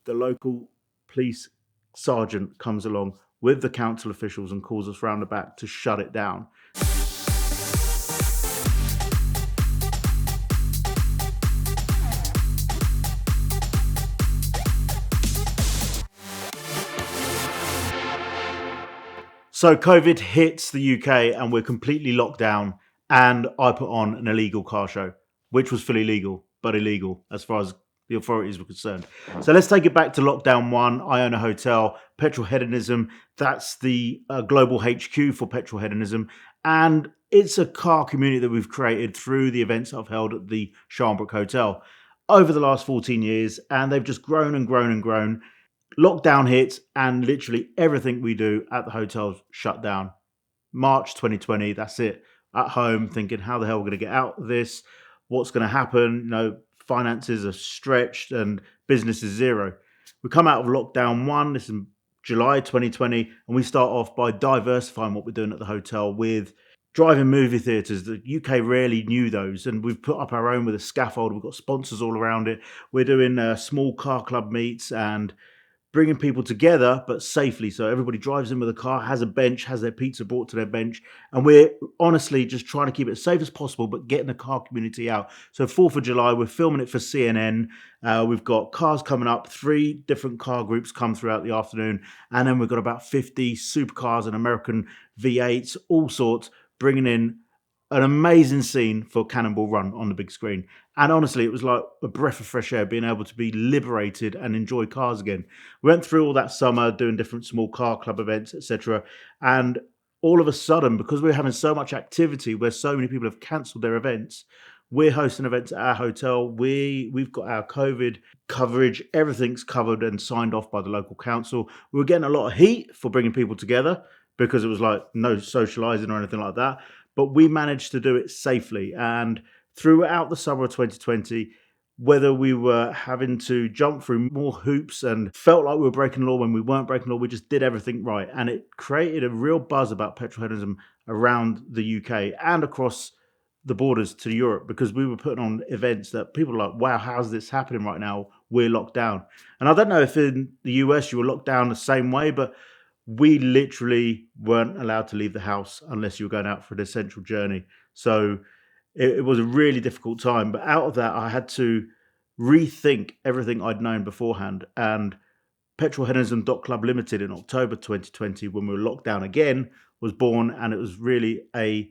the local police sergeant comes along with the council officials and calls us round the back to shut it down. So COVID hits the UK and we're completely locked down, and I put on an illegal car show, which was fully legal, but illegal as far as the authorities were concerned. So let's take it back to lockdown 1. I own a hotel, Petrolheadonism. That's the global HQ for Petrolheadonism. And it's a car community that we've created through the events I've held at the Sharples Hotel over the last 14 years. And they've just grown and grown and grown. Lockdown hits and literally everything we do at the hotel's shut down. March 2020, that's it. At home thinking, how the hell are we going to get out of this? What's going to happen? You know, finances are stretched and business is zero. We come out of lockdown 1, this is July 2020, and we start off by diversifying what we're doing at the hotel with drive-in movie theatres. The UK rarely knew those, and we've put up our own with a scaffold. We've got sponsors all around it. We're doing small car club meets and bringing people together, but safely. So everybody drives in with a car, has a bench, has their pizza brought to their bench. And we're honestly just trying to keep it as safe as possible, but getting the car community out. So 4th of July, we're filming it for CNN. We've got cars coming up, 3 different car groups come throughout the afternoon. And then we've got about 50 supercars and American V8s, all sorts, bringing in an amazing scene for Cannonball Run on the big screen. And honestly, it was like a breath of fresh air being able to be liberated and enjoy cars again. We went through all that summer doing different small car club events, etc. And all of a sudden, because we're having so much activity where so many people have cancelled their events, we're hosting events at our hotel. We've got our COVID coverage. Everything's covered and signed off by the local council. We were getting a lot of heat for bringing people together because it was like no socialising or anything like that. But we managed to do it safely. And throughout the summer of 2020, whether we were having to jump through more hoops and felt like we were breaking law when we weren't breaking law, we just did everything right. And it created a real buzz about petrolheadism around the UK and across the borders to Europe, because we were putting on events that people were like, wow, how's this happening right now? We're locked down. And I don't know if in the US you were locked down the same way, but we literally weren't allowed to leave the house unless you were going out for an essential journey. So it was a really difficult time. But out of that, I had to rethink everything I'd known beforehand. And Petrolheadonism.Club Limited in October 2020, when we were locked down again, was born. And it was really a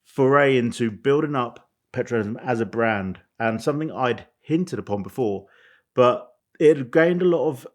foray into building up petrolheadonism as a brand, and something I'd hinted upon before. But it had gained a lot of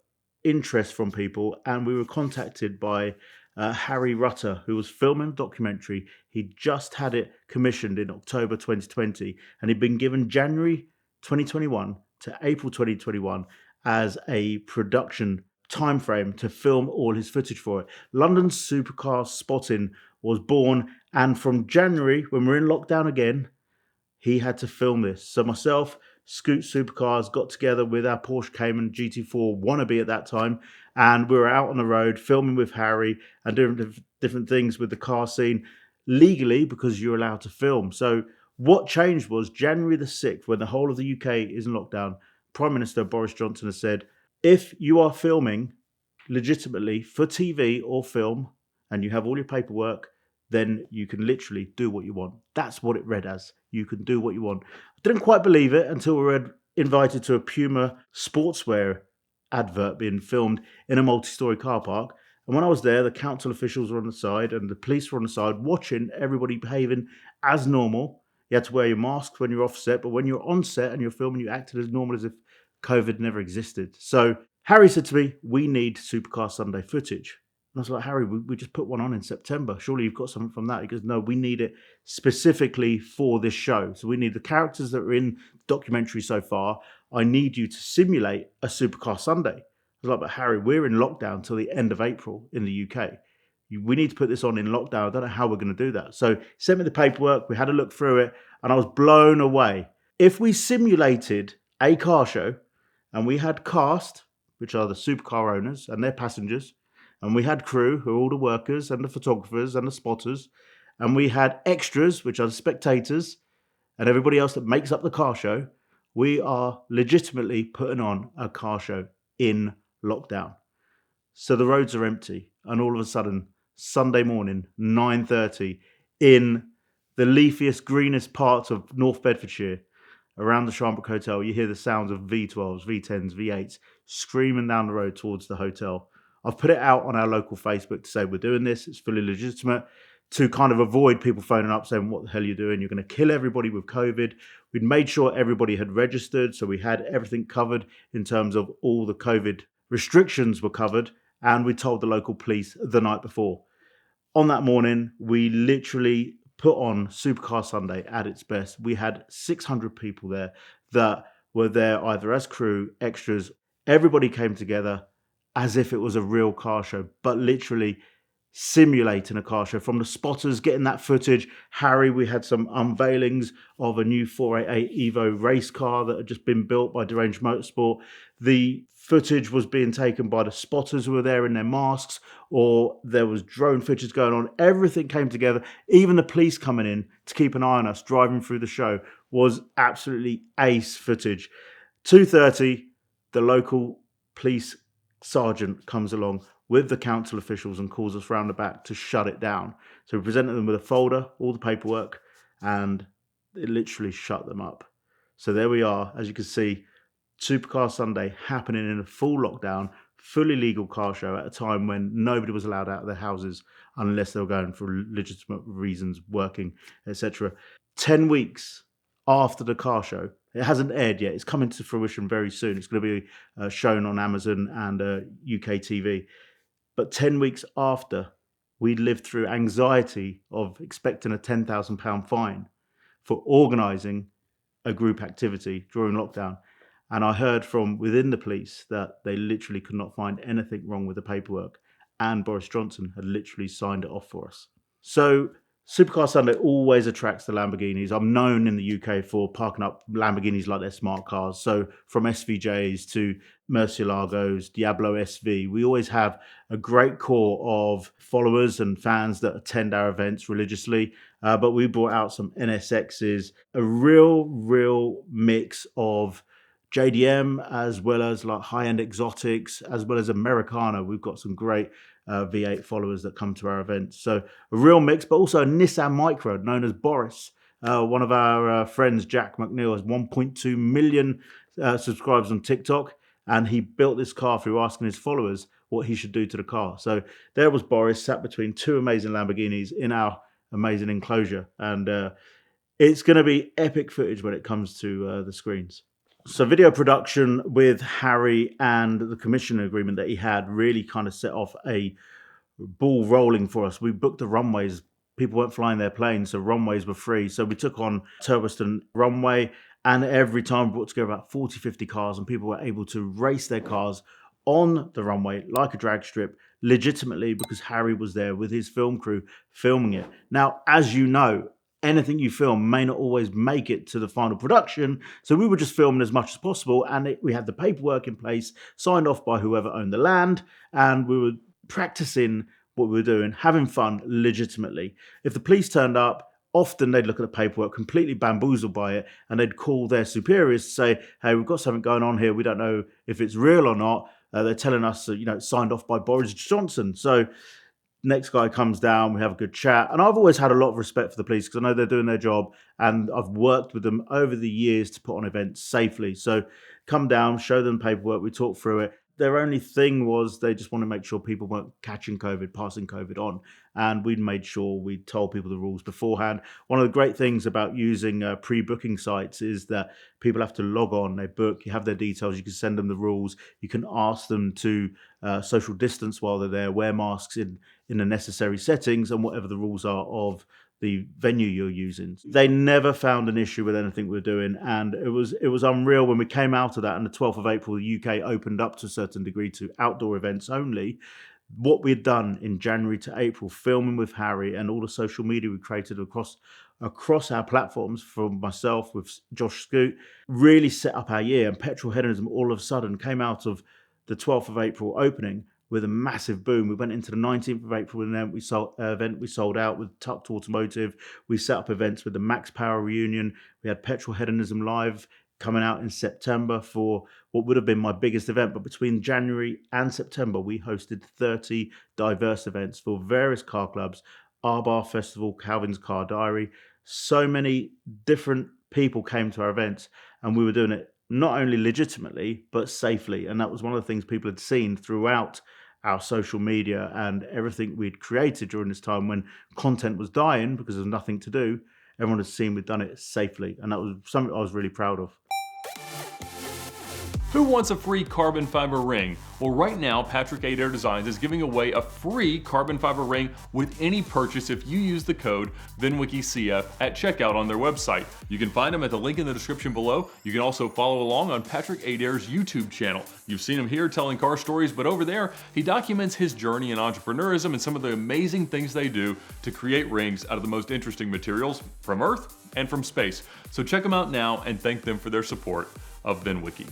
interest from people, and we were contacted by Harry Rutter, who was filming a documentary. He just had it commissioned in October 2020, and he'd been given January 2021 to April 2021 as a production timeframe to film all his footage for it. London's Supercars Spotting was born, and from January, when we're in lockdown again, he had to film this. So myself, Scoot Supercars, got together with our Porsche Cayman GT4 wannabe at that time, and we were out on the road filming with Harry and doing different things with the car scene legally, because you're allowed to film. So what changed was January the 6th, when the whole of the UK is in lockdown, Prime Minister Boris Johnson has said, if you are filming legitimately for TV or film and you have all your paperwork, then you can literally do what you want. That's what it read as. You can do what you want. I didn't quite believe it until we were invited to a Puma sportswear advert being filmed in a multi-story car park. And when I was there, the council officials were on the side and the police were on the side watching everybody behaving as normal. You had to wear your masks when you're off set, but when you're on set and you're filming, you acted as normal as if COVID never existed. So Harry said to me, we need Supercar Sunday footage. And I was like, Harry, we just put one on in September. Surely you've got something from that. He goes, no, we need it specifically for this show. So we need the characters that are in the documentary so far. I need you to simulate a Supercar Sunday. I was like, but Harry, we're in lockdown till the end of April in the UK. We need to put this on in lockdown. I don't know how we're going to do that. So he sent me the paperwork. We had a look through it and I was blown away. If we simulated a car show and we had cast, which are the supercar owners and their passengers, and we had crew, who are all the workers and the photographers and the spotters. And we had extras, which are the spectators, and everybody else that makes up the car show. We are legitimately putting on a car show in lockdown. So the roads are empty, and all of a sudden, Sunday morning, 9:30, in the leafiest, greenest parts of North Bedfordshire, around the Sharples Hotel, you hear the sounds of V12s, V10s, V8s screaming down the road towards the hotel. I've put it out on our local Facebook to say we're doing this. It's fully legitimate, to kind of avoid people phoning up saying, what the hell are you doing? You're going to kill everybody with COVID. We'd made sure everybody had registered, so we had everything covered in terms of all the COVID restrictions were covered, and we told the local police the night before. On that morning, we literally put on Supercar Sunday at its best. We had 600 people there that were there either as crew, extras. Everybody came together as if it was a real car show, but literally simulating a car show. From the spotters getting that footage, Harry, we had some unveilings of a new 488 Evo race car that had just been built by Deranged Motorsport. The footage was being taken by the spotters who were there in their masks, or there was drone footage going on. Everything came together. Even the police coming in to keep an eye on us driving through the show was absolutely ace footage. 2:30, the local police sergeant comes along with the council officials and calls us round the back to shut it down. So we presented them with a folder, all the paperwork, and it literally shut them up. So there we are, as you can see, Supercar Sunday happening in a full lockdown, fully legal car show at a time when nobody was allowed out of their houses unless they were going for legitimate reasons, working, etc. 10 weeks after the car show, it hasn't aired yet. It's coming to fruition very soon. It's going to be shown on Amazon and UK TV. But 10 weeks after, we lived through anxiety of expecting a £10,000 fine for organising a group activity during lockdown. And I heard from within the police that they literally could not find anything wrong with the paperwork. And Boris Johnson had literally signed it off for us. So Supercar Sunday always attracts the Lamborghinis. I'm known in the UK for parking up Lamborghinis like they're smart cars. So from SVJs to Murcielagos, Diablo SV, we always have a great core of followers and fans that attend our events religiously. But we brought out some NSXs, a real mix of JDM, as well as like high-end exotics, as well as Americana. We've got some great V8 followers that come to our events. So a real mix, but also a Nissan Micra known as Boris. One of our friends, Jack McNeil, has 1.2 million subscribers on TikTok, and he built this car through asking his followers what he should do to the car. So there was Boris sat between two amazing Lamborghinis in our amazing enclosure, and it's going to be epic footage when it comes to the screens. So video production with Harry and the commission agreement that he had really kind of set off a ball rolling for us. We booked the runways. People weren't flying their planes, so runways were free. So we took on Turboston runway, and every time we brought together about 40, 50 cars, and people were able to race their cars on the runway like a drag strip legitimately because Harry was there with his film crew filming it. Now, as you know, anything you film may not always make it to the final production. So we were just filming as much as possible, and we had the paperwork in place, signed off by whoever owned the land, and we were practicing what we were doing, having fun legitimately. If the police turned up, often they'd look at the paperwork completely bamboozled by it, and they'd call their superiors to say, hey, we've got something going on here. We don't know if it's real or not. They're telling us, it's signed off by Boris Johnson. So next guy comes down, we have a good chat. And I've always had a lot of respect for the police because I know they're doing their job, and I've worked with them over the years to put on events safely. So come down, show them paperwork, we talk through it. Their only thing was they just want to make sure people weren't catching COVID, passing COVID on. And we made sure we told people the rules beforehand. One of the great things about using pre-booking sites is that people have to log on, they book, you have their details, you can send them the rules, you can ask them to social distance while they're there, wear masks in the necessary settings, and whatever the rules are of the venue you're using. They never found an issue with anything we were doing, and it was unreal when we came out of that. On the 12th of April, the UK opened up to a certain degree to outdoor events only. What we'd done in January to April, filming with Harry and all the social media we created across our platforms, from myself with Josh Scoot, really set up our year. And Petrolheadonism all of a sudden came out of the 12th of April opening with a massive boom. We went into the 19th of April with an event we sold out with Tucked Automotive. We set up events with the Max Power reunion. We had Petrolheadonism Live coming out in September for what would have been my biggest event. But between January and September, we hosted 30 diverse events for various car clubs, our Bar Festival, Calvin's Car Diary. So many different people came to our events, and we were doing it not only legitimately, but safely. And that was one of the things people had seen throughout our social media and everything we'd created during this time when content was dying because there's nothing to do. Everyone has seen we've done it safely, and that was something I was really proud of. Who wants a free carbon fiber ring? Well, right now, Patrick Adair Designs is giving away a free carbon fiber ring with any purchase if you use the code VINwikicF at checkout on their website. You can find them at the link in the description below. You can also follow along on Patrick Adair's YouTube channel. You've seen him here telling car stories, but over there, he documents his journey in entrepreneurism and some of the amazing things they do to create rings out of the most interesting materials from Earth and from space. So check them out now and thank them for their support of VINwiki.